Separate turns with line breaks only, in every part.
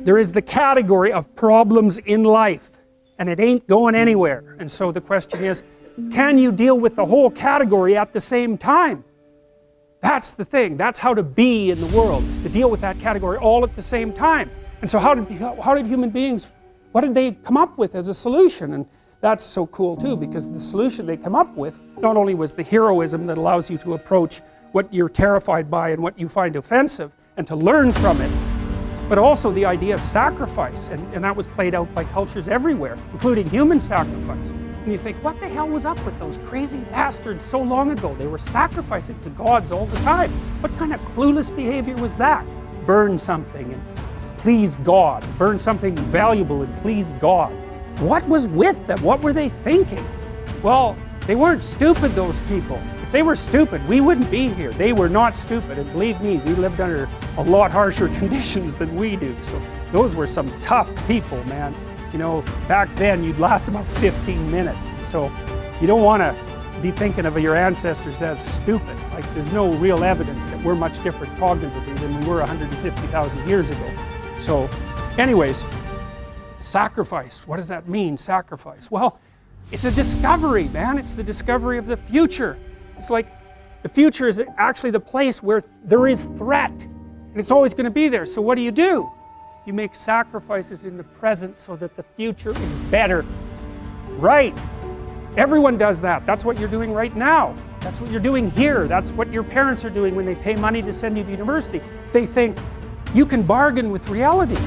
there is the category of problems in life, and it ain't going anywhere. And so the question is, can you deal with the whole category at the same time? That's the thing. That's how to be in the world, is to deal with that category all at the same time. And so how did human beings, what did they come up with as a solution? And that's so cool too, because the solution they come up with not only was the heroism that allows you to approach what you're terrified by and what you find offensive and to learn from it, but also the idea of sacrifice, and that was played out by cultures everywhere, including human sacrifice. And you think, what the hell was up with those crazy bastards so long ago? They were sacrificing to gods all the time. What kind of clueless behavior was that? Burn something and please God. Burn something valuable and please God. What was with them? What were they thinking? Well, they weren't stupid, those people. If they were stupid, we wouldn't be here. They were not stupid, and believe me, we lived under a lot harsher conditions than we do. So those were some tough people, man. You know, back then you'd last about 15 minutes. So you don't want to be thinking of your ancestors as stupid. Like, there's no real evidence that we're much different cognitively than we were 150,000 years ago. So anyways, sacrifice. What does that mean, sacrifice? Well, it's a discovery, man. It's the discovery of the future. It's like the future is actually the place where there is threat, and it's always going to be there. So what do? You make sacrifices in the present so that the future is better. Right. Everyone does that. That's what you're doing right now. That's what you're doing here. That's what your parents are doing when they pay money to send you to university. They think you can bargain with reality.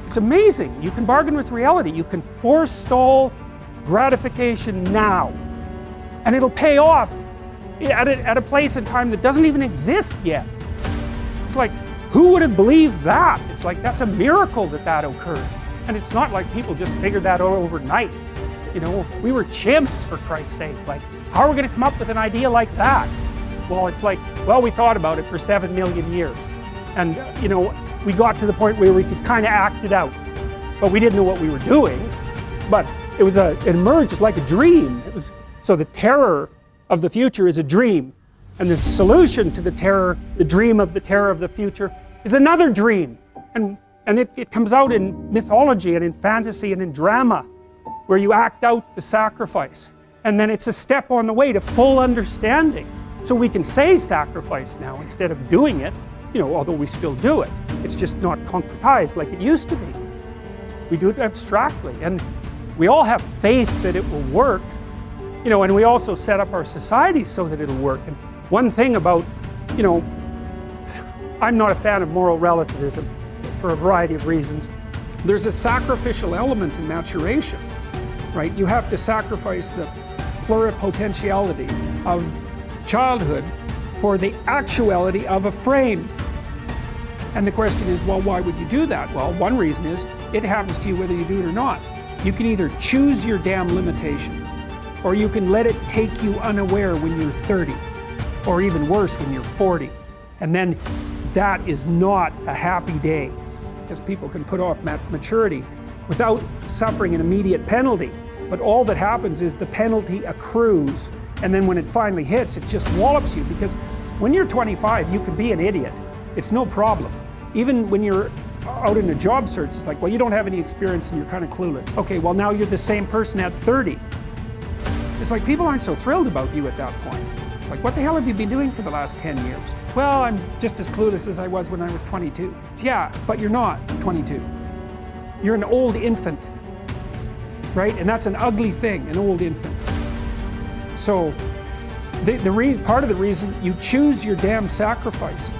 It's amazing. You can bargain with reality. You can forestall gratification now, and it'll pay off at a place and time that doesn't even exist yet. It's like, who would have believed that? It's like, that's a miracle that that occurs. And it's not like people just figured that out overnight. You know, we were chimps, for Christ's sake. Like, how are we going to come up with an idea like that? Well, it's like, well, we thought about it for 7 million years. And, you know, we got to the point where we could kind of act it out. But we didn't know what we were doing. But it emerged like a dream. So the terror of the future is a dream. And the solution to the dream of the future is another dream. And it comes out in mythology and in fantasy and in drama, where you act out the sacrifice. And then it's a step on the way to full understanding. So we can say sacrifice now instead of doing it, you know, although we still do it. It's just not concretized like it used to be. We do it abstractly. And we all have faith that it will work, you know, and we also set up our society so that it'll work. And one thing about, you know, I'm not a fan of moral relativism for a variety of reasons. There's a sacrificial element in maturation, right? You have to sacrifice the pluripotentiality of childhood for the actuality of a frame. And the question is, well, why would you do that? Well, one reason is it happens to you whether you do it or not. You can either choose your damn limitation, or you can let it take you unaware when you're 30. Or even worse, when you're 40. And then that is not a happy day, because people can put off maturity without suffering an immediate penalty. But all that happens is the penalty accrues, and then when it finally hits, it just wallops you, because when you're 25, you can be an idiot. It's no problem. Even when you're out in a job search, it's like, well, you don't have any experience and you're kind of clueless. Okay, well, now you're the same person at 30. It's like people aren't so thrilled about you at that point. It's like, what the hell have you been doing for the last 10 years? Well, I'm just as clueless as I was when I was 22. Yeah, but you're not 22. You're an old infant, right? And that's an ugly thing, an old infant. So, part of the reason you choose your damn sacrifice,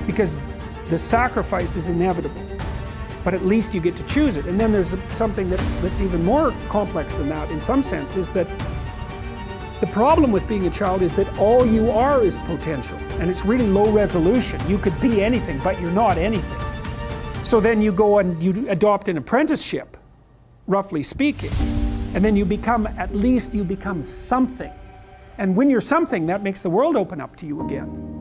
because the sacrifice is inevitable, but at least you get to choose it. And then there's something that's even more complex than that in some sense, is that the problem with being a child is that all you are is potential, and it's really low resolution. You could be anything, but you're not anything. So then you go and you adopt an apprenticeship, roughly speaking, and then at least you become something. And when you're something, that makes the world open up to you again.